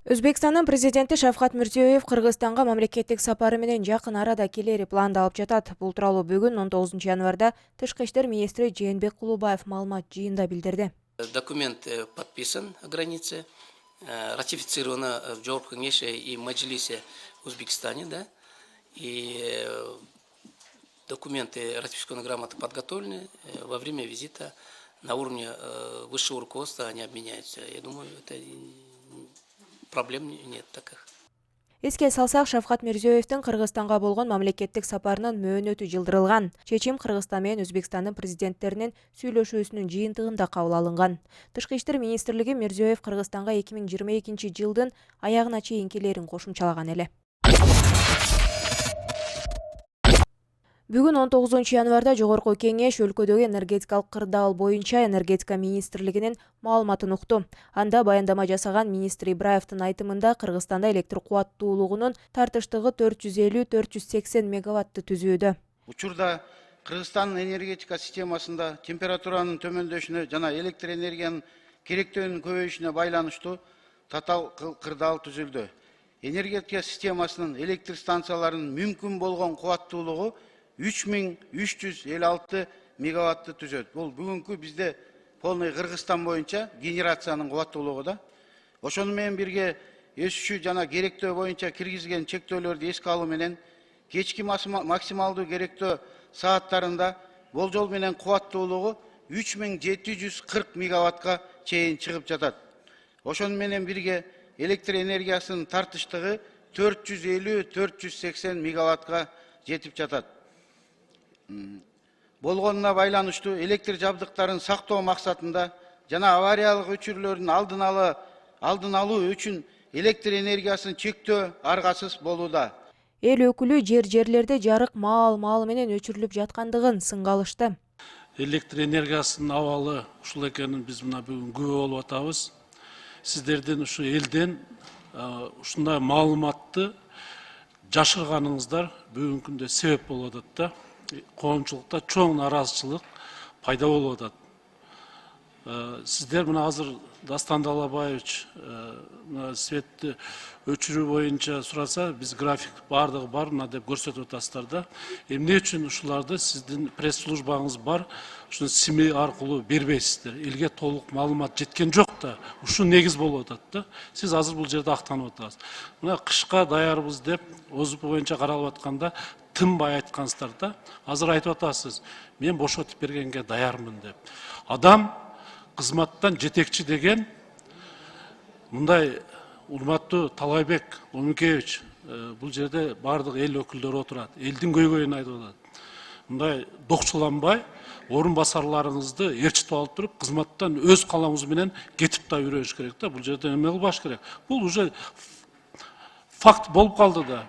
Өзбекстандын президенти Шавкат Мирзиёев Кыргызстанга мамлекеттик сапары менен жакын арада келери пландалып жатат. Бул тууралуу бүгүн 19 январда Тышкы иштер министри Жээнбек Кулубаев маалымат жыйында билдирди. Документ подписан о границе, ратифицировано в Жооруку кеңеше и Маджлисе в Узбекистане, да, и документы ратификационной грамоты подготовлены. Во время визита на уровне высшего руководства они обменяются. Я думаю, это проблем нет таких. Эске салсак, Шавкат Мирзиёевдин Кыргызстанга болгон мамлекеттик сапарынын мөөнөтү жылдырылган. Чечим Кыргызстан менен Өзбекстандын президенттеринин сүйлөшүүсүнүн жыйынтыгында кабыл алынган. Тышкы иштер министрлиги Мирзиёев Кыргызстанга 2022 жылдын аягына чейин келерин кошумчалаган эле. Бүгүн 19 январда Жогорку кеңеш өлкөдөгү энергетикалык кырдаал боюнча энергетика министрлигинин маалыматын укту. Анда баяндама жасаган министр Ибраевдин айтымында Кыргызстанда электр кубаттуулугунун тартыштыгы 450-480 мегаватты түзүүдө. Учурда Кыргызстандын энергетика системасында температуранын төмөндөшүнө жана электр энергиянын керектөөнүн көбөйүшүнө байланыштуу татаал кырдаал түзүлдү. Энергетика системасынын электр станцияларынын мүмкүн болгон кубаттуулугу 3356 мегаватты түзөт. Бул бүгүнкү бизде полный Кыргызстан боюнча генерациянын кубаттуулугу да. Ошону менен бирге өсүшү жана керектөө боюнча киргизген чектөөлөрдү эске алуу менен кечки максималдуу керектөө сааттарында болжол менен кубаттуулугу 3740 мегаватка чейин чыгып жатат. Ошону менен бирге электр энергиясынын тартыштыгы 450-480 мегаватка жетип жатат. Болгонуна байланыштуу электр жабдыктарын сактоо максатында жана авариялык өчүрлөрдүн алдын алуу үчүн электр энергиясын чектөө аргасыз болууда. Эл өкүлү жерлерде жарык маал менен өчүрүлүп жаткандыгын сынга алышты. Электр энергиясынын абалы ушул экенин биз мына бүгүн күбө болуп атабыз. Сиздердин ушу элден ушундай маалыматты жашырганыңыздар бүгүнкү күндө себеп болуп атат да. Коомчулукта чоң наразычылык пайда болуп атат. Сиздер мына азыр Дастан Далабаевич светти өчүрүү боюнча сураса, биз график бардыгы бар мына деп көрсөтүп атасыздар да. Эмне үчүн ушуларды сиздин пресс-службаңыз бар, ушуну СМИ аркылуу бербейсиздер? Элге толук маалымат жеткен жок да. Ушу негиз болуп атат да. Сиз азыр бул жерде актанып атасыз. Мына кышка даярбыз деп ОЗУП боюнча каралып атканда тынбай айткансыздар да. Азыр айтып атасыз, мен бошотуп бергенге даярмын деп. Адам кызматтан жетекчи деген мындай урматтуу Талайбек Омукевич бул жерде бардык эл өкүлдөрү отурат. Элдин көйгөйүн айтып атат. Мындай докчуланбай, орун басарларыңызды ээрчитип алып туруп, кызматтан өз калаңыз менен кетип да жүрүш керек да. Бул жерде эме кылбаш керек. Бул уже факт болуп калды да.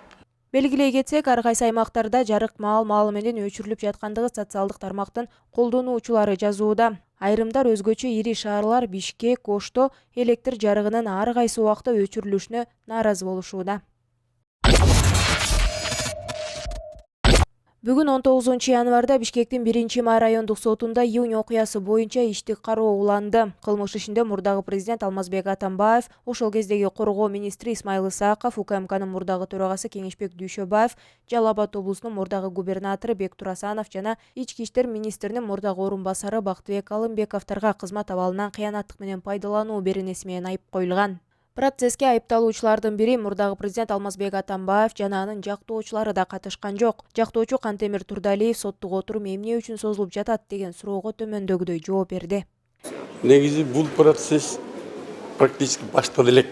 Белгилей кетсек, ар кайсы аймактарда жарык маал менен өчүрүлүп жаткандыгы социалдык тармактын колдонуучулары жазууда. Айрымдар өзгөчө ири шаарлар Бишкек, Ошто электр жарыгынын ар кайсы убакта өчүрүлүшүнө нааразы болушууда. Бүгүн 19 январда Бишкектин 1-май райондук сотунда июнь окуясы боюнча иштик кароо уланды. Кылмыш ишинде мурдагы президент Алмазбек Атамбаев, ошол кездеги коргоо министри Исмайыл Исаков, УКМКнын мурдагы төрагасы Кеңешбек Дүйшөбаев, Жалал Абад облусунун мурдагы губернатору Бектур Асанов жана ички иштер министринин мурдагы орун басары Бактыбек Алымбековторго кызмат абалынан кыянаттык менен пайдалануу беренеси менен айып коюлган. Процесске айыпталуучулардын бири мурдагы президент Алмазбек Атамбаев жана анын жактоочулары да катышкан жок. Жактоочу Кантемир Турдалиев соттук отурум эмне үчүн созулуп жатат деген суроого төмөндөгүдөй жооп берди. Негизи бул процесс практически башталып элек.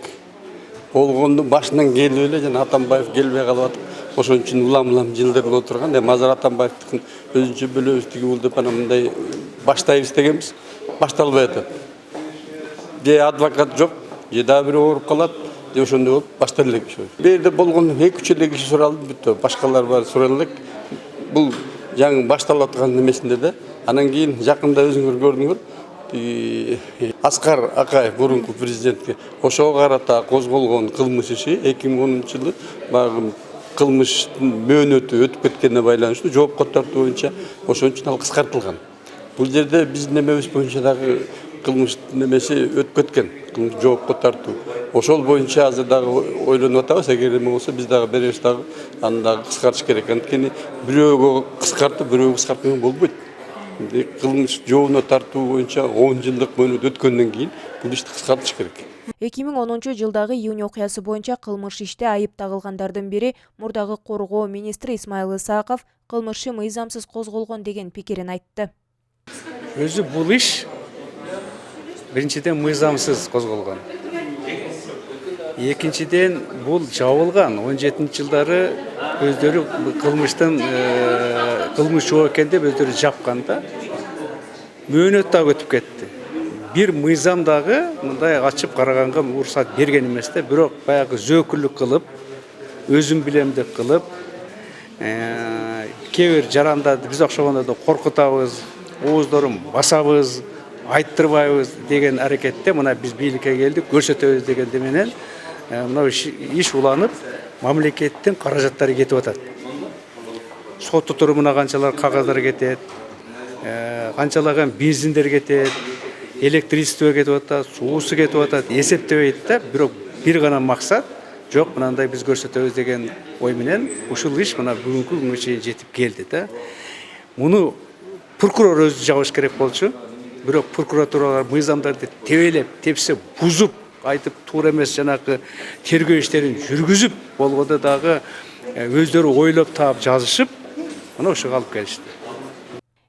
Болгондун башынан келип эле жана Атамбаев келбей калып атып, ошон үчүн улам жылдырылып отурган. Эми азыр Атамбаевдикин өзүнчө бөлөбүздүгү бул деп анан мындай баштайбыз дегенбиз, башталбай атат. Же адвокат жок, же дагы бирөө ооруп калат, же ошондой болуп башталып элек ошо. Бул жерде болгон 2-3 эле киши суралды, бүттү. Башкалар бар суралып элек. Бул жаңы башталып аткан эмесинде да. Анан кийин жакында өзүңөр көрдүңөр, Аскар Акаев мурунку президентке ошого карата козголгон кылмыш иши 2010-жылы багы кылмыштын мөөнөтү өтүп кеткенине байланыштуу жоопко тартуу боюнча ошон үчүн ал кыскартылган. Бул жерде биздин эмебиз боюнча дагы кылмыштын немеси өтүп кеткен, кылмыш жоопко тартуу. Ошол боюнча азыр дагы ойлонуп атабыз, эгер эме болсо биз дагы беребиз дагы аны дагы кыскартыш керек. Анткени бирөөгө кыскартып, бирөөгө кыскартпаган болбойт. Кылмыш жообуна тартуу боюнча 10 жылдык мөөнөт өткөндөн кийин бул ишти кыскартыш керек. 2010-жылдагы июнь окуясы боюнча кылмыш иште айып тагылгандардын бири мурдагы коргоо министри Исмайыл Исаков кылмыш мыйзамсыз козголгон деген пикирин айтты. Өзү бул иш биринчиден мыйзамсыз козголгон. Экинчиден бул жабылган 17-жылдары өздөрү кылмыштын кылмыш жок экен деп өздөрү жапкан да. Мөөнөт дагы өтүп кетти. Бир мыйзам дагы мындай ачып караганга уруксат берген эмес да, бирок баягы зөөкүлүк кылып, өзүм билем деп кылып, кээ бир жарандарды биз окшогондорду коркутабыз, ооздорун басабыз, айттырбайбыз деген аракетте мына биз бийликке келдик, көрсөтөбүз дегенде менен мына иш уланып, мамлекеттин каражаттары кетип атат. Сот турумуна канчалар кагаздар кетет, канчалаган бензиндер кетет, электричество кетип атат, суусу кетип атат, эсептебейт да, бирок бир гана максат жок, мынандай биз көрсөтөбүз деген ой менен ушул иш мына бүгүнкү күнгө чейин жетип келди да. Муну прокурор өзү жабыш керек болчу, бирок прокуратуралар мыйзамдарды тебелеп, тепсе бузуп, айтып туура эмес жанагы тергөө иштерин жүргүзүп болгондо дагы өздөрү ойлоп таап жазышып, мына ушуга алып келишти.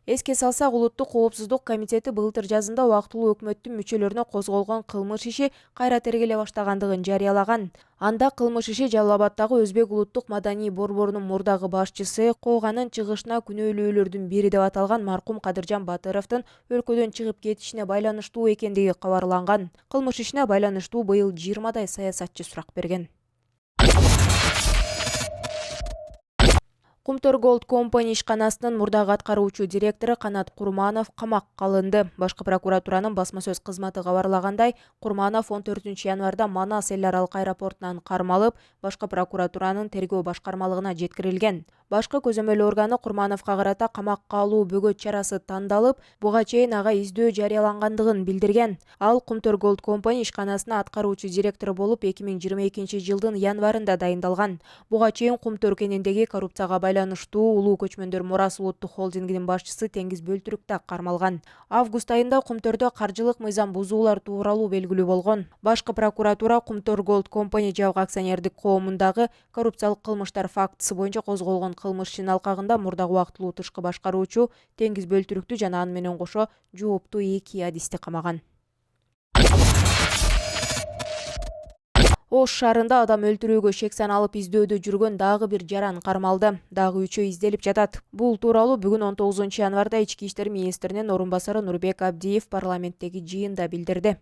Эске салсак, Улуттук коопсуздук комитети былтыр жазында убактылуу өкмөттүн мүчөлөрүнө козголгон кылмыш иши кайра тергеле баштагандыгын жарыялаган. Анда кылмыш иши Жалал Абаддагы Өзбек улуттук маданий борборунун мурдагы башчысы, Кооганын чыгышына күнөөлүүлөрдүн бири деп аталган маркум Кадыржан Батыровдун өлкөдөн чыгып кетишине байланыштуу экендиги кабарланган. Кылмыш ишине байланыштуу быйыл 20 саясатчы сурак берген. Кумтөр Голд Компани ишканасынын мурдагы аткаруучу директору Канат Курманов камакка алынды. Башкы прокуратуранын басма сөз кызматы кабарлагандай, Курманов 14 январда Манас эл аралык аэропортунан кармалып, башкы прокуратуранын тергөө башкармалыгына жеткирилген. Башкы көзөмөл органы Курмановго карата камакка алуу бөгөт чарасы тандалып, буга чейин ага издөө жарыялангандыгын билдирген. Ал Кумтөр Голд Компани ишканасына аткаруучу директору болуп 2022 жылдын январында дайындалган. Буга чейин Кумтөр кенендеги коррупцияга байланыштуу Улуу көчмөндөр мурас улуттук холдингинин башчысы Теңиз Бөлтүрүктө кармалган. Август айында Кумтөрдө каржылык мыйзам бузуулар тууралуу белгилүү болгон. Башкы прокуратура Кумтөр Голд Компани жабык акционердик коомундагы коррупциялык кылмыштар фактысы боюнча козголгон кылмыш ишинин алкагында мурдагы убактылуу тышкы башкаруучу Теңиз Бөлтүрүктү жана аны менен кошо жооптуу 2 адисти камаган. Ош шаарында адам өлтүрүүгө шек саналып издөөдө жүргөн дагы бир жаран кармалды. Дагы 3 изделип жатат. Бул тууралуу бүгүн 19 январда Ички иштер министринин орун басары Нурбек Абдиев парламенттеги жыйында билдирди.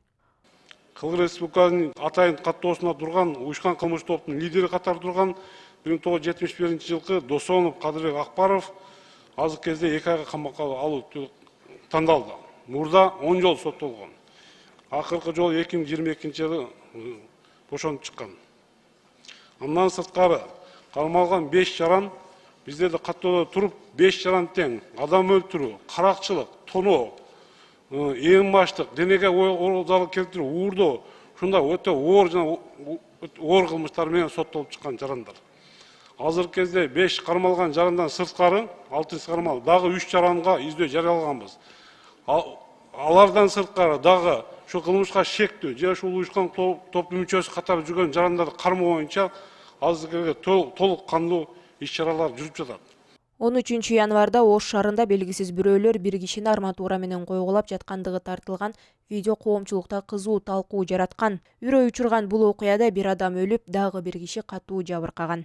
Кыргыз Республикасынын атайын каттоосунда турган уюшкан кылмыш топтун лидери катары турган 1971 жылкы Досонов Кадырбек Акбаров азыркы кезде 2 айга камакка алуу тандалды. Мурда 10 жолу соттолгон. Акыркы жолу 2022 жылы бошонуп чыккан. Андан сырткары кармалган 5 жаран биздерде каттоодо туруп 5 жаран тең адам өлтүрүү, каракчылык, тоноо, эң баштык денеге залал келтирүү, уурдоо, ушундай өтө оор жана оор кылмыштар менен соттолуп чыккан жарандар. Азыркы кезде 5 кармалган жарандан сырткары 6 кармал дагы 3 жаранга издөө жарыялаганбыз. Алардан сырткары дагы şu kılmışka şektü, же şu uyuşkan toplum müçösü katarı жүрген жарандарды кармоо боюнча азыркы толук кандуу иш-чаралар жүрүп жатат. 13 январда Ош шаарында белгисиз бирөөлөр бир кишини арматура менен койгулап жаткандыгы тартылган видео коомчулукта кызуу талкуу жараткан. Үрөй учурган бул окуяда бир адам өлүп, дагы бир киши катуу жабыркаган.